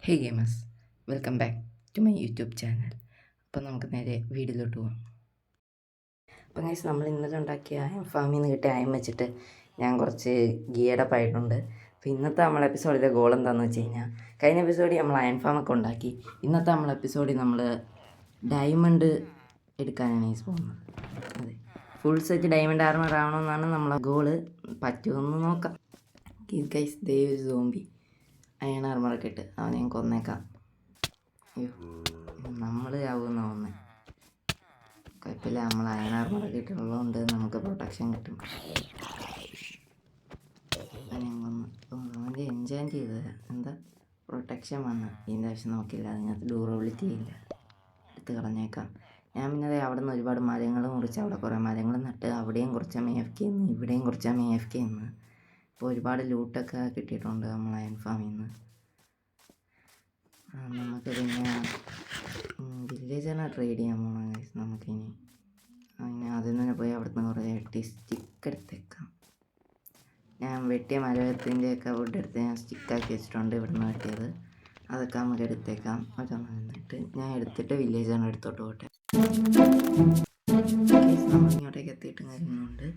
Hey gamers, welcome back to my YouTube channel. അപ്പോൾ നമുക്ക് നേരെ വീഡിയോയിലോട്ട് പോകാം. അപ്പോൾ ഗൈസ്, നമ്മൾ ഇന്നലെ ഉണ്ടാക്കിയ ഫാമിൽ നിന്ന് കിട്ടിയ അയം വെച്ചിട്ട് ഞാൻ കുറച്ച് ഗിയഡപ്പ് ആയിട്ടുണ്ട്. അപ്പോൾ ഇന്നത്തെ നമ്മൾ എപ്പിസോഡിലെ ഗോൾ എന്താണെന്ന് വെച്ച് കഴിഞ്ഞാൽ, കഴിഞ്ഞ എപ്പിസോഡിൽ നമ്മൾ അയൺ ഫാമൊക്കെ ഉണ്ടാക്കി. ഇന്നത്തെ നമ്മൾ എപ്പിസോഡിൽ നമ്മൾ ഡയമണ്ട് എടുക്കാനാണ് ഗൈസ് പോകുന്നത്. അതെ, ഫുൾ സെറ്റ് ഡയമണ്ട് ആർമർ ആവണമെന്നാണ് നമ്മളെ ഗോള്. പറ്റുമെന്ന് നോക്കാം. ഗൈസ്, ദേ ഒരു സോംബി അയൺ ആർമറൊക്കെ ഇട്ട് അവനെ ഞാൻ കൊന്നേക്കാം. അയ്യോ, നമ്മൾ ആവുമെന്ന് തോന്നുന്നത്. കുഴപ്പമില്ല, നമ്മൾ അയൺ ആർമറൊക്കെ ഇട്ടുള്ളതുകൊണ്ട് നമുക്ക് പ്രൊട്ടക്ഷൻ കിട്ടും. അവനെ കൊന്ന് അവൻ്റെ എൻജോയ് ചെയ്തത് എന്താ പ്രൊട്ടക്ഷൻ വന്ന് ഇതിൻ്റെ ആവശ്യം നോക്കില്ല. അതിനകത്ത് ഡ്യൂറബിലിറ്റി ഇല്ല, എടുത്ത് കളഞ്ഞേക്കാം. ഞാൻ പിന്നെ അവിടെ നിന്ന് ഒരുപാട് മരങ്ങൾ മുറിച്ച് അവിടെ കുറേ മരങ്ങൾ നട്ട് അവിടെയും കുറച്ച് AFK നിന്ന് ഇവിടെയും കുറച്ച് AFK നിന്ന്. ഇപ്പോൾ ഒരുപാട് ലൂട്ടൊക്കെ കിട്ടിയിട്ടുണ്ട് നമ്മൾ അയൺ ഫാമിൽ നിന്ന്. നമുക്ക് പിന്നെ വില്ലേജാണ് ട്രേഡ് ചെയ്യാൻ പോകണം ഗൈസ്. നമുക്കിനി അങ്ങനെ അതിൽ തന്നെ പോയി അവിടെ നിന്ന് കുറേ സ്റ്റിക്ക് എടുത്തേക്കാം. ഞാൻ വെട്ടിയ മരത്തിൻ്റെയൊക്കെ വുഡ് എടുത്ത് ഞാൻ സ്റ്റിക്കാക്കി വെച്ചിട്ടുണ്ട്. ഇവിടെ നിന്ന് വെട്ടിയത് അതൊക്കെ നമുക്ക് എടുത്തേക്കാം. അതൊന്ന് നിന്നിട്ട് ഞാൻ എടുത്തിട്ട് വില്ലേജാണ് എടുത്തോട്ട് പോട്ടെ. നമ്മൾ ഇങ്ങോട്ടേക്ക് എത്തിയിട്ട് കാര്യങ്ങളുണ്ട്.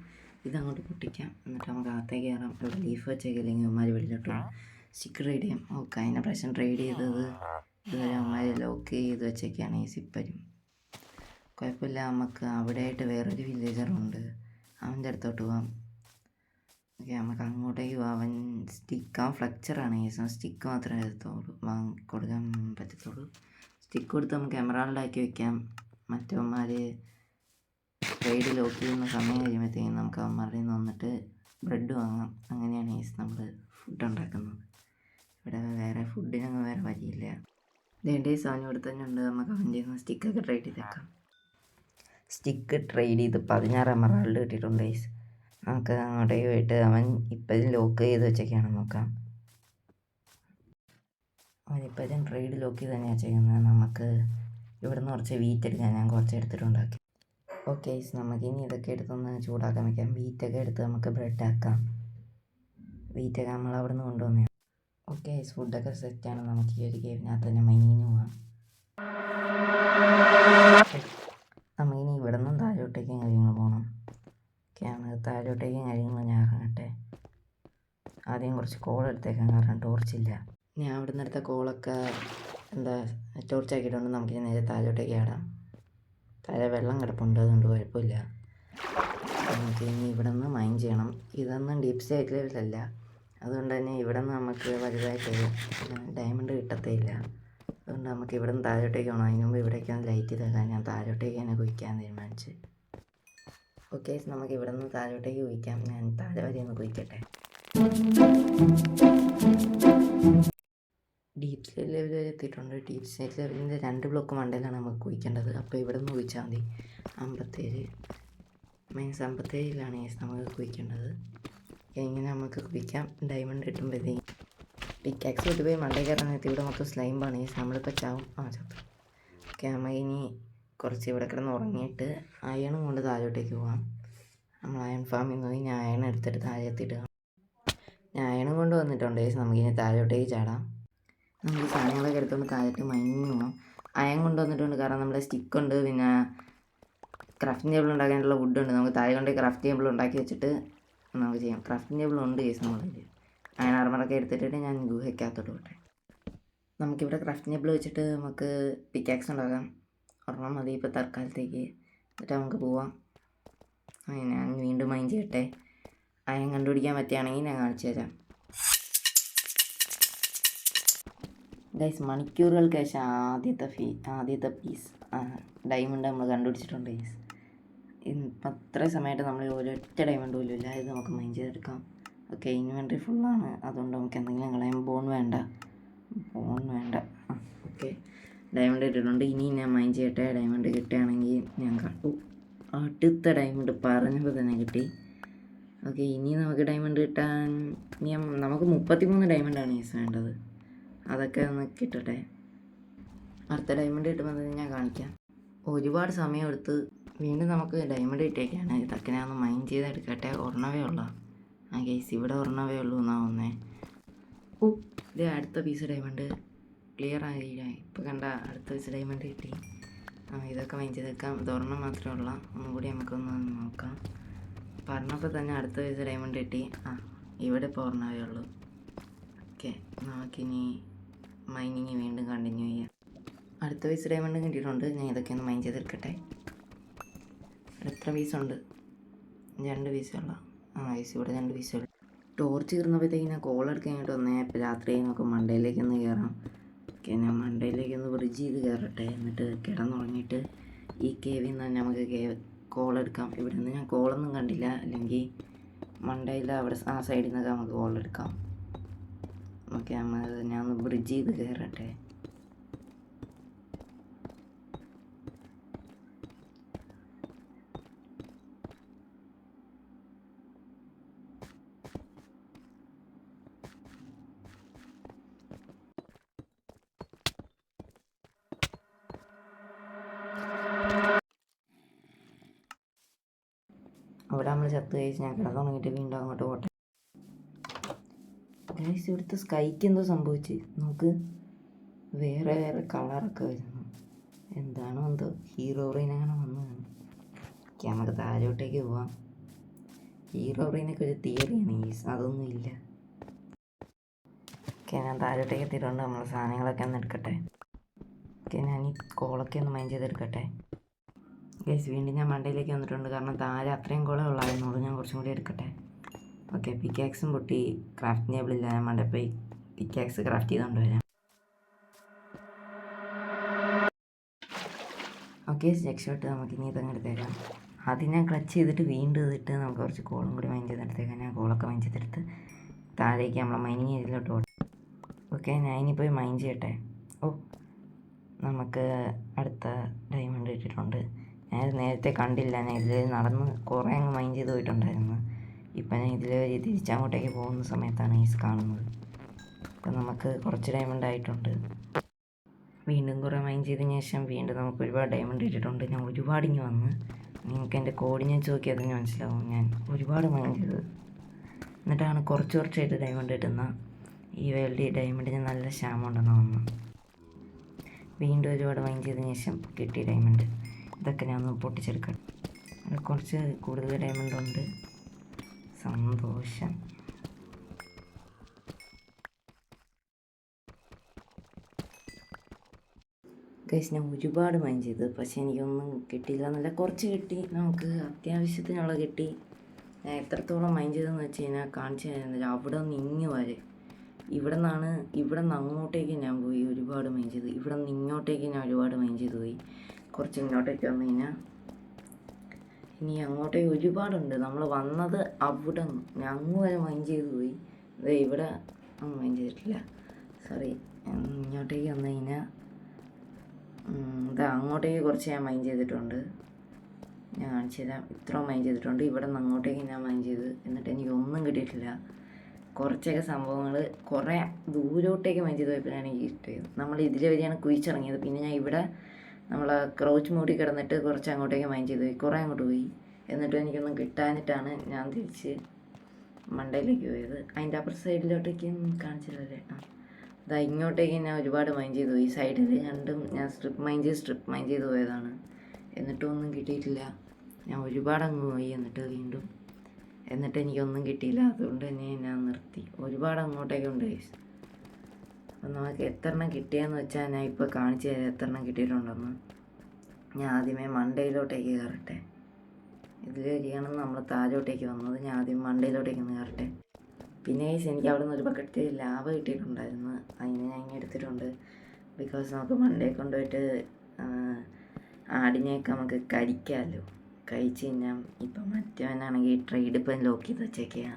ഇതങ്ങോട്ട് പൊട്ടിക്കാം, എന്നിട്ട് നമുക്ക് അകത്തേക്ക് കയറാം. ഇവിടെ ലീഫ് വെച്ചേക്ക്, അല്ലെങ്കിൽ അവന്മാർ വെളിയിലോട്ട് സ്റ്റിക്ക് ട്രേഡ് ചെയ്യാം. ഓക്കെ, അതിനെ പ്രാവശ്യം ട്രേഡ് ചെയ്തത് ഇതുവരെ അവന്മാർ ലോക്ക് ചെയ്ത് വെച്ചേക്കാണ് ഈ സിപ്പരും. കുഴപ്പമില്ല, നമുക്ക് അവിടെയായിട്ട് വേറൊരു വില്ലേജറുണ്ട്, അവൻ്റെ അടുത്തോട്ട് പോവാം. ഓക്കെ, നമുക്ക് അങ്ങോട്ടേക്ക് പോവാം. അവൻ അവൻ ഫ്ലക്ചറാണ് ഈ സ്റ്റിക്ക് മാത്രമേ കൊടുക്കാൻ പറ്റത്തുള്ളൂ. സ്റ്റിക്ക് കൊടുത്ത് നമുക്ക് എമറാൾഡാക്കി വയ്ക്കാം. മറ്റവന്മാർ ട്രേഡ് ലോക്ക് ചെയ്യുന്ന സമയം കഴിയുമ്പോഴത്തേക്കും നമുക്ക് അവന്മാരുടെ നിന്ന് വന്നിട്ട് ബ്രെഡ് വാങ്ങാം. അങ്ങനെയാണ് നമ്മൾ ഫുഡ് ഉണ്ടാക്കുന്നത്. ഇവിടെ വേറെ ഫുഡിനൊന്നും വേറെ വരിയില്ല. ഇതേൻ്റെ സാധനം ഇവിടെ തന്നെ ഉണ്ട്. നമുക്ക് അവൻ്റെ നിന്ന് സ്റ്റിക്കൊക്കെ ട്രേഡ് ചെയ്തേക്കാം. സ്റ്റിക്ക് ട്രേഡ് ചെയ്ത് 16 എമറാൾഡ് കിട്ടിയിട്ടുണ്ട് ഗൈസ്. നമുക്ക് അങ്ങോട്ടേക്ക് പോയിട്ട് അവൻ ഇപ്പോഴും ലോക്ക് ചെയ്ത് വെച്ചൊക്കെയാണ് നോക്കാം. അവൻ ഇപ്പോഴും ട്രേഡ് ലോക്ക് ചെയ്ത് തന്നെയാണ് ചെയ്യുന്നത്. നമുക്ക് ഇവിടുന്ന് കുറച്ച് വീറ്റ് എടുക്കാൻ ഞാൻ കുറച്ച് എടുത്തിട്ടുണ്ടാക്കി. ഓക്കെ, നമുക്കിനി ഇതൊക്കെ എടുത്തൊന്ന് ചൂടാക്കാൻ വയ്ക്കാം. വീറ്റൊക്കെ എടുത്ത് നമുക്ക് ബ്രെഡ് ആക്കാം. വീറ്റൊക്കെ നമ്മൾ അവിടെ നിന്ന് കൊണ്ടുവന്നേ. ഓക്കെ, ഫുഡൊക്കെ സെറ്റാണ്. നമുക്ക് ഈ ഒരു ഗെയിമിനകത്ത് തന്നെ മൈനിങ്ങിന് പോകാം. നമുക്കിനി ഇവിടെ നിന്നും താഴോട്ടേക്കും കാര്യങ്ങൾ പോകണം. ഓക്കെ, നമുക്ക് താഴോട്ടേക്കും കാര്യങ്ങൾ ഞാൻ ഇറങ്ങട്ടെ. ആദ്യം കുറച്ച് കോൾ എടുത്തേക്കാം, കാരണം ടോർച്ചില്ല. ഞാൻ അവിടെ നിന്ന് എടുത്ത കോളൊക്കെ ടോർച്ചാക്കിയിട്ടുണ്ട്. നമുക്കിനി നേരെ താഴോട്ടേക്ക് ആടാം. താഴെ വെള്ളം കിടപ്പുണ്ട്, അതുകൊണ്ട് കുഴപ്പമില്ല. നമുക്ക് ഇനി ഇവിടെ നിന്ന് മൈൻ ചെയ്യണം. ഇതൊന്നും ഡീപ്പ് സ്റ്റേറ്റ് ലെവലല്ല, അതുകൊണ്ട് തന്നെ ഇവിടെ നിന്ന് നമുക്ക് വലുതായിട്ട് ഡയമണ്ട് കിട്ടത്തേയില്ല. അതുകൊണ്ട് നമുക്ക് ഇവിടെ നിന്ന് താഴോട്ടേക്ക് പോകണം. അതിന് മുമ്പ് ഇവിടേക്കാണ് ലൈറ്റ് തരാൻ ഞാൻ താഴോട്ടേക്ക് തന്നെ കുഴിക്കാൻ തീരുമാനിച്ച്. ഓക്കെ, നമുക്ക് ഇവിടെ നിന്ന് താഴോട്ടേക്ക് കുഴിക്കാം. ഞാൻ താഴെ വരെ ഒന്ന് കുഴിക്കട്ടെ. ഡീപ്പ് സ്റ്റേറ്റ് ലെവൽ വരെ എത്തിയിട്ടുണ്ട്. ഡീപ്പ് സ്റ്റേറ്റ് ലെവലിൻ്റെ 2 ബ്ലോക്ക് മണ്ടയിലാണ് നമുക്ക് കുഴിക്കേണ്ടത്. അപ്പോൾ ഇവിടെ നിന്ന് കുഴിച്ചാൽ മതി. 57 -57ലാണ് നമുക്ക് കുഴിക്കേണ്ടത്. ഇങ്ങനെ നമുക്ക് കുഴിക്കാം. ഡയമണ്ട് കിട്ടുമ്പോഴത്തേക്കും പിക്കാക്സ് വിട്ട് പോയി മണ്ടയിൽ കയറാൻ നേരത്തെ ഇവിടെ മൊത്തം സ്ലൈമ്പാണ്. നമ്മളിപ്പോൾ ചാവും. ചത്തു. ഓക്കെ, നമ്മൾ ഇനി കുറച്ച് ഇവിടെ കിടന്ന് ഉറങ്ങിയിട്ട് അയണും കൊണ്ട് താഴോട്ടേക്ക് പോകാം. നമ്മൾ അയൺ ഫാമിൽ നിന്ന് പോയി ഞാൻ അയൺ എടുത്തിട്ട് താഴെ എത്തിയിടുക. ഞാൻ അയണും കൊണ്ട് വന്നിട്ടുണ്ട്. നമുക്കിനി താഴോട്ടേക്ക് ചാടാം. നമുക്ക് സാധനങ്ങളൊക്കെ എടുത്തുകൊണ്ട് താഴത്ത് മൈനിങ് പോകാം. അയൺ കൊണ്ടുവന്നിട്ടുണ്ട്, കാരണം നമ്മുടെ സ്റ്റിക്കുണ്ട്, പിന്നെ ക്രാഫ്റ്റിംഗ് ടേബിൾ ഉണ്ടാക്കാനുള്ള വുഡുണ്ട്. നമുക്ക് താഴെ കൊണ്ട് ക്രാഫ്റ്റ് ടേബിൾ ഉണ്ടാക്കി വെച്ചിട്ട് നമുക്ക് ചെയ്യാം. ക്രാഫ്റ്റിംഗ് ടേബിൾ ഉണ്ട് നമ്മളിൽ. അയൺ ആർമറൊക്കെ എടുത്തിട്ട് ഞാൻ ഗുഹയ്ക്കകത്തോട്ട് പോട്ടെ. നമുക്കിവിടെ ക്രാഫ്റ്റിംഗ് ടേബിൾ വെച്ചിട്ട് നമുക്ക് പിക്കാക്സ് ഉണ്ടാക്കാം. ഒരെണ്ണം മതി ഇപ്പോൾ തൽക്കാലത്തേക്ക്. എന്നിട്ട് നമുക്ക് പോവാം. ഞാൻ വീണ്ടും മൈൻ ചെയ്യട്ടെ. അയൺ കണ്ടുപിടിക്കാൻ പറ്റുകയാണെങ്കിൽ ഞാൻ കാണിച്ചു തരാം. ഗൈസ്, മണിക്കൂറുകൾക്ക് ശേഷം ആദ്യത്തെ പീസ് ഡയമണ്ട് നമ്മൾ കണ്ടുപിടിച്ചിട്ടുണ്ട് ഗൈസ്. അത്ര സമയമായിട്ട് നമ്മൾ ഒരൊറ്റ ഡയമണ്ട് പോലും ഇല്ല. ഇത് നമുക്ക് മൈൻ ചെയ്തെടുക്കാം. ഓക്കെ, ഇൻവെൻട്രി ഫുള്ളാണ്, അതുകൊണ്ട് നമുക്ക് എന്തെങ്കിലും കളയാം. ബോൺ വേണ്ട. ഓക്കെ, ഡയമണ്ട് ഇട്ടിട്ടുണ്ട്. ഇനി ഞാൻ മൈൻ ചെയ്യട്ടെ. ഡയമണ്ട് കിട്ടുകയാണെങ്കിൽ ഞാൻ കണ്ടു. അടുത്ത ഡയമണ്ട് പറഞ്ഞപ്പോൾ തന്നെ കിട്ടി. ഓക്കെ, ഇനി നമുക്ക് ഡയമണ്ട് കിട്ടാൻ നമുക്ക് 33 ഡയമണ്ടാണ് ഗൈസ് വേണ്ടത്. അതൊക്കെ ഒന്ന് കിട്ടട്ടെ. അടുത്ത ഡയമണ്ട് കിട്ടുമ്പോൾ തന്നെ ഞാൻ കാണിക്കാം. ഒരുപാട് സമയം എടുത്ത് വീണ്ടും നമുക്ക് ഡയമണ്ട് കിട്ടിയേക്കാണ്. ഇതൊക്കെ ഞാൻ ഒന്ന് മൈൻ ചെയ്തെടുക്കട്ടെ. ഒരെണ്ണവേ ഉള്ളൂ ഗൈസ്, ഇവിടെ ഒരെണ്ണവേ ഉള്ളൂ എന്നാ ഒന്നേ. ഇത് അടുത്ത പീസ് ഡയമണ്ട്. ക്ലിയർ ആയില്ല. ഇപ്പോൾ കണ്ട അടുത്ത വെച്ച് ഡയമണ്ട് കിട്ടി. ഇതൊക്കെ മൈൻഡ് ചെയ്തേക്കാം. ഇതൊരെണ്ണം മാത്രമേ ഉള്ള, ഒന്നും കൂടി നമുക്കൊന്ന് നോക്കാം. പറഞ്ഞപ്പോൾ തന്നെ അടുത്ത വെച്ച് ഡയമണ്ട് കിട്ടി. ഇവിടെ ഇപ്പോൾ ഒരെണ്ണമേ ഉള്ളൂ. ഓക്കെ, നമുക്കിനി മൈനിങ് വീണ്ടും കണ്ടിന്യൂ ചെയ്യാം. അടുത്ത പീസ് ഡയമണ്ട് കിട്ടിയിട്ടുണ്ട്. ഞാൻ ഇതൊക്കെ ഒന്ന് മൈൻഡ് ചെയ്തെടുക്കട്ടെ. എത്ര പീസുണ്ട്? 2 പീസുള്ള. പീസ് ഇവിടെ 2 പീസുള്ളൂ. ടോർച്ച് കയറുന്നപ്പോഴത്തേക്ക് ഞാൻ കോൾ എടുക്കാനായിട്ട് വന്നേ. ഇപ്പോൾ രാത്രി നമുക്ക് മണ്ടയിലേക്കൊന്ന് കയറാം. ഓക്കെ, ഞാൻ മണ്ടയിലേക്കൊന്ന് ബ്രിഡ്ജ് ചെയ്ത് കയറട്ടെ. എന്നിട്ട് കിടന്നുറങ്ങിയിട്ട് ഈ കേവിൽ നിന്ന് തന്നെ നമുക്ക് കോൾ എടുക്കാം. ഇവിടെ നിന്ന് ഞാൻ കോളൊന്നും കണ്ടില്ല. അല്ലെങ്കിൽ മണ്ടയിൽ അവിടെ ആ സൈഡിൽ നിന്നൊക്കെ നമുക്ക് കോൾ എടുക്കാം. ഓക്കെ, ഞാൻ ഒന്ന് ബ്രിഡ്ജ് ചെയ്ത് കയറട്ടെ. അവിടെ നമ്മൾ ചത്ത് കഴിച്ച് ഞാൻ കിടന്നുറങ്ങിയിട്ട് വീണ്ടും അങ്ങോട്ട് പോട്ടെ. ഗൈസ്, ഇവിടുത്തെ സ്കൈക്ക് എന്തോ സംഭവിച്ച് നോക്ക്. വേറെ വേറെ കളറൊക്കെ വരുന്നു. എന്താണോ എന്തോ ഹീറോ ബ്രെയിൻ അങ്ങനെ വന്നതാണ്. നമുക്ക് താഴോട്ടേക്ക് പോവാം. ഹീറോ ബ്രെയിനൊക്കെ ഒരു തിയറിയാണ് ഗൈസ്, അതൊന്നും ഇല്ല. ഓക്കെ, ഞാൻ താഴോട്ടേക്ക് എത്തിയിട്ടുണ്ട്. നമ്മൾ സാധനങ്ങളൊക്കെ ഒന്ന് എടുക്കട്ടെ. ഓക്കെ, ഞാൻ ഈ കോളൊക്കെ ഒന്ന് മൈൻഡ് ചെയ്തെടുക്കട്ടെ. ഗൈസ്, വീണ്ടും ഞാൻ മണ്ടയിലേക്ക് വന്നിട്ടുണ്ട്. കാരണം താഴെ അത്രയും കോളേ ഉള്ളായിരുന്നുള്ളൂ. ഞാൻ കുറച്ചും കൂടി എടുക്കട്ടെ. ഓക്കെ, പിക്കാക്സും പൊട്ടി. ക്രാഫ്റ്റ് ടേബിളില്ല. ഞാൻ മണ്ടയിൽ പോയി പിക്കാക്സ് ക്രാഫ്റ്റ് ചെയ്തുകൊണ്ട് വരാം. ഓക്കെ, രക്ഷപ്പെട്ട് നമുക്ക് ഇനി ഇതങ്ങ് എടുത്തേക്കാം. ആദ്യം ഞാൻ ക്ലച്ച് ചെയ്തിട്ട് വീണ്ടും ഇതിട്ട് നമുക്ക് കുറച്ച് കോളും കൂടി മൈൻഡ് ചെയ്തെടുത്തേക്കാം. ഞാൻ കോളൊക്കെ മൈൻഡ് ചെയ്തെടുത്ത് താഴേക്ക് നമ്മളെ മൈനിങ് ഏരിയയിലോട്ട് പോട്ടെ. ഓക്കെ, ഞാൻ ഇനിയിപ്പോൾ മൈൻഡ് ചെയ്യട്ടെ. നമുക്ക് അടുത്ത ഡയമണ്ട് ഇട്ടിട്ടുണ്ട്. ഞാൻ നേരത്തെ കണ്ടില്ല. ഞാൻ ഇതിൽ നടന്ന് കുറേ അങ്ങ് മൈൻഡ് ചെയ്ത് പോയിട്ടുണ്ടായിരുന്നു. ഇപ്പം ഞാൻ ഇതിൽ തിരിച്ചങ്ങോട്ടേക്ക് പോകുന്ന സമയത്താണ് ഈ കാണുന്നത്. അപ്പം നമുക്ക് കുറച്ച് ഡയമണ്ട് ആയിട്ടുണ്ട്. വീണ്ടും കുറേ മൈൻഡ് ചെയ്തതിന് ശേഷം വീണ്ടും നമുക്ക് ഒരുപാട് ഡയമണ്ട് ഇട്ടിട്ടുണ്ട്. ഞാൻ ഒരുപാട് ഇങ്ങ് വന്ന് നിങ്ങൾക്ക് എൻ്റെ കോർഡിനേറ്റ്സ് നോക്കി അതിന് മനസ്സിലാവും. ഞാൻ ഒരുപാട് മൈൻഡ് ചെയ്തത്. എന്നിട്ടാണ് കുറച്ചായിട്ട് ഡയമണ്ട് കിട്ടുന്ന ഈ വേൾഡ് ഡയമണ്ടിന് നല്ല ക്ഷാമം ഉണ്ടെന്ന് വന്നു. വീണ്ടും ഒരുപാട് മൈൻഡ് ചെയ്തതിന് ശേഷം കിട്ടിയ ഡയമണ്ട് ഇതൊക്കെ ഞാൻ ഒന്ന് പൊട്ടിച്ചെടുക്കാം. കുറച്ച് കൂടുതൽ ഡയമണ്ട് ഉണ്ട്. സന്തോഷം. ഗൈസ്, ഞാൻ ഒരുപാട് മൈൻഡ് ചെയ്തു. പക്ഷേ എനിക്കൊന്നും കിട്ടിയില്ല എന്നല്ല, കുറച്ച് കിട്ടി. നമുക്ക് അത്യാവശ്യത്തിനുള്ള കിട്ടി. ഞാൻ എത്രത്തോളം മൈൻഡ് ചെയ്തതെന്ന് വെച്ച് കഴിഞ്ഞാൽ കാണിച്ചു തരുന്നില്ല. അവിടെ നിന്ന് ഇങ്ങ് വരെ, ഇവിടെ നിന്ന് അങ്ങോട്ടേക്ക് ഞാൻ പോയി ഒരുപാട് മൈൻഡ് ചെയ്തു. ഇവിടെ നിന്ന് ഇങ്ങോട്ടേക്ക് ഞാൻ ഒരുപാട് മൈൻഡ് ചെയ്ത് പോയി. കുറച്ച് ഇങ്ങോട്ടേക്ക് വന്നു കഴിഞ്ഞാൽ ഇനി അങ്ങോട്ടേക്ക് ഒരുപാടുണ്ട്. നമ്മൾ വന്നത് അവിടെ നിന്ന് ഞാൻ അങ്ങ് വരെ മൈൻഡ് ചെയ്ത് പോയി. ഇവിടെ മൈൻഡ് ചെയ്തിട്ടില്ല, സോറി. ഇങ്ങോട്ടേക്ക് വന്നു കഴിഞ്ഞാൽ അങ്ങോട്ടേക്ക് കുറച്ച് ഞാൻ മൈൻഡ് ചെയ്തിട്ടുണ്ട്. ഞാൻ കാണിച്ചു തരാം. ഇത്ര മൈൻഡ് ചെയ്തിട്ടുണ്ട്. ഇവിടെ നിന്ന് അങ്ങോട്ടേക്ക് ഞാൻ മൈൻഡ് ചെയ്ത്, എന്നിട്ട് എനിക്കൊന്നും കിട്ടിയിട്ടില്ല. കുറച്ചൊക്കെ സംഭവങ്ങൾ കുറേ ദൂരോട്ടേക്ക് മൈൻഡ് ചെയ്ത് പോയപ്പോഴാണ് എനിക്ക് കിട്ടിയത്. നമ്മൾ ഇതിലെ വരെയാണ് കുഴിച്ചിറങ്ങിയത്. പിന്നെ ഞാൻ ഇവിടെ നമ്മൾ ക്രൗച്ച് മൂടി കിടന്നിട്ട് കുറച്ച് അങ്ങോട്ടേക്ക് മൈൻഡ് ചെയ്ത് പോയി, കുറേ അങ്ങോട്ട് പോയി. എന്നിട്ടും എനിക്കൊന്നും കിട്ടാനിട്ടാണ് ഞാൻ തിരിച്ച് മണ്ടയിലേക്ക് പോയത്. അതിൻ്റെ അപ്പുറ സൈഡിലോട്ടേക്കും കാണിച്ചില്ലല്ലേ. ഇങ്ങോട്ടേക്ക് ഞാൻ ഒരുപാട് മൈൻഡ് ചെയ്തു പോയി. സൈഡിൽ രണ്ടും ഞാൻ സ്ട്രിപ്പ് മൈൻഡ് ചെയ്ത് പോയതാണ്. എന്നിട്ടും ഒന്നും കിട്ടിയിട്ടില്ല. ഞാൻ ഒരുപാട് അങ്ങ് പോയി. എന്നിട്ട് എനിക്കൊന്നും കിട്ടിയില്ല. അതുകൊണ്ട് തന്നെ ഞാൻ നിർത്തി. ഒരുപാട് അങ്ങോട്ടേക്കുണ്ട്. അപ്പം നമുക്ക് എത്ര എണ്ണം കിട്ടിയെന്ന് വെച്ചാൽ ഞാൻ ഇപ്പോൾ കാണിച്ചു തരാം എത്ര എണ്ണം കിട്ടിയിട്ടുണ്ടെന്ന്. ഞാൻ ആദ്യമേ മണ്ടയിലോട്ടേക്ക് കയറട്ടെ. ഇതിൽ വരികയാണെന്ന് നമ്മൾ താഴോട്ടേക്ക് വന്നത്. ഞാൻ ആദ്യം മണ്ടയിലോട്ടേക്ക് ഒന്ന് കയറട്ടെ. പിന്നെ എനിക്ക് അവിടെ നിന്ന് ഒരു ബക്കറ്റ് ലാവ കിട്ടിയിട്ടുണ്ടായിരുന്നു. അതിന് ഞാൻ ഇങ്ങനെ എടുത്തിട്ടുണ്ട്. ബിക്കോസ് നമുക്ക് മണ്ടയിൽ കൊണ്ടുപോയിട്ട് ആടിനെയൊക്കെ നമുക്ക് കഴിക്കാമല്ലോ. കഴിച്ച് കഴിഞ്ഞാൽ ഇപ്പം മറ്റവനാണെങ്കിൽ ട്രേഡ് ഇപ്പം ലോക്ക് ചെയ്ത് വെച്ചേക്കുക.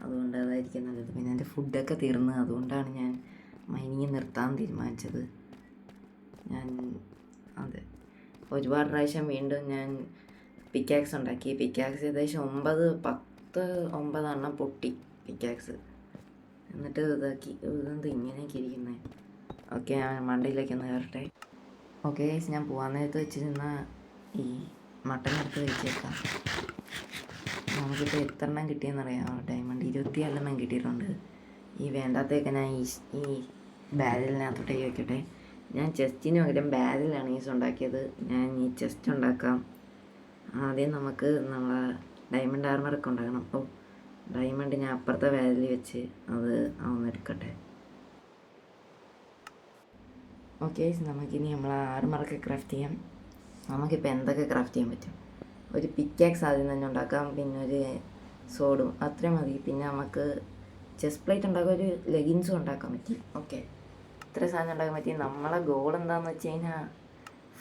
അതുകൊണ്ട് അതായിരിക്കും നല്ലത്. പിന്നെ എൻ്റെ ഫുഡൊക്കെ തീർന്ന്, അതുകൊണ്ടാണ് ഞാൻ മൈനിങ് നിർത്താൻ തീരുമാനിച്ചത്. അതെ, ഒരുപാട് പ്രാവശ്യം വീണ്ടും ഞാൻ പിക്കാക്സ് ഉണ്ടാക്കി. പിക്കാക്സ് ഏകദേശം 9 എണ്ണം പൊട്ടി പിക്കാക്സ്. എന്നിട്ട് ഇതാക്കി. ഇതെന്ത് ഇങ്ങനെയൊക്കെ ഇരിക്കുന്നത്. ഓക്കെ, ഞാൻ മണ്ടയിലേക്കൊന്ന് കയറട്ടെ. ഓക്കെ, ഞാൻ പോകാൻ നേരത്ത് വെച്ചിരുന്ന ഈ മട്ടൻ എടുത്ത് വെച്ചേക്കാം. നമുക്കിപ്പോൾ എത്ര എണ്ണം കിട്ടിയെന്നറിയാം. ഡയമണ്ട് 24 എണ്ണം കിട്ടിയിട്ടുണ്ട്. ഈ വേണ്ടാത്തൊക്കെ ഞാൻ ഈ ബാരലിനകത്തോട്ടേക്ക് വെക്കട്ടെ. ഞാൻ ചെസ്റ്റിന് പകരം ബാരലാണ് ഈസ് ഉണ്ടാക്കിയത്. ഞാൻ ഈ ചെസ്റ്റ് ഉണ്ടാക്കാം. ആദ്യം നമുക്ക് നമ്മളെ ഡയമണ്ട് ആർമറൊക്കെ ഉണ്ടാക്കണം. അപ്പോൾ ഡയമണ്ട് ഞാൻ അപ്പുറത്തെ ബാരലിൽ വെച്ച് അത് എടുക്കട്ടെ. ഓക്കെ, നമുക്കിനി നമ്മളെ ആർമറൊക്കെ ക്രാഫ്റ്റ് ചെയ്യാം. നമുക്കിപ്പോൾ എന്തൊക്കെ ക്രാഫ്റ്റ് ചെയ്യാൻ പറ്റും? ഒരു പിക്കാക്സ് ആദ്യം തന്നെ ഉണ്ടാക്കാം, പിന്നെ ഒരു സോഡും, അത്രയും മതി. പിന്നെ നമുക്ക് ചെസ്റ്റ് പ്ലേറ്റ് ഉണ്ടാക്കാൻ ഒരു ലെഗിൻസും ഉണ്ടാക്കാൻ പറ്റി. ഓക്കെ, ഇത്ര സാധനം ഉണ്ടാക്കാൻ പറ്റി. നമ്മളെ ഗോൾ എന്താണെന്ന് വെച്ച് കഴിഞ്ഞാൽ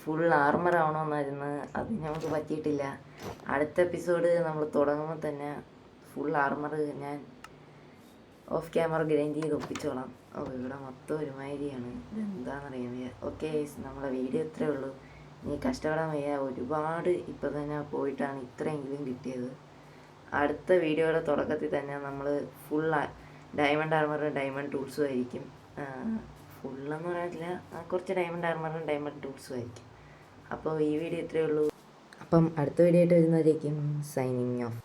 ഫുൾ ആർമർ ആവണമെന്നായിരുന്നു. അത് നമുക്ക് പറ്റിയിട്ടില്ല. അടുത്ത എപ്പിസോഡ് നമ്മൾ തുടങ്ങുമ്പോൾ തന്നെ ഫുൾ ആർമർ ഞാൻ ഓഫ് ക്യാമറ ഗ്രൈൻഡ് ചെയ്ത് ഒപ്പിച്ചോളാം. ഇവിടെ മൊത്തം ഒരുമാതിരിയാണ്, ഇതെന്താണെന്നറിയാൻ വയ്യ. ഓക്കെ, നമ്മളെ വീഡിയോ ഇത്രയേ ഉള്ളൂ. ഇനി കഷ്ടപ്പെടാൻ വയ്യ. ഒരുപാട് ഇപ്പം തന്നെ പോയിട്ടാണ് ഇത്രയെങ്കിലും കിട്ടിയത്. അടുത്ത വീഡിയോയുടെ തുടക്കത്തിൽ തന്നെ നമ്മൾ ഫുൾ ഡയമണ്ട് ആർമറും ഡയമണ്ട് ടൂൾസും ആയിരിക്കും. ഫുള്ളെന്ന് പറയാനില്ല, കുറച്ച് ഡയമണ്ട് ആർമറും ഡയമണ്ട് ടൂൾസും ആയിരിക്കും. അപ്പോൾ ഈ വീഡിയോ ഇത്രയേ ഉള്ളൂ. അപ്പം അടുത്ത വീഡിയോ ആയിട്ട് വരുന്നവരേക്കും സൈനിങ് ഓഫ്.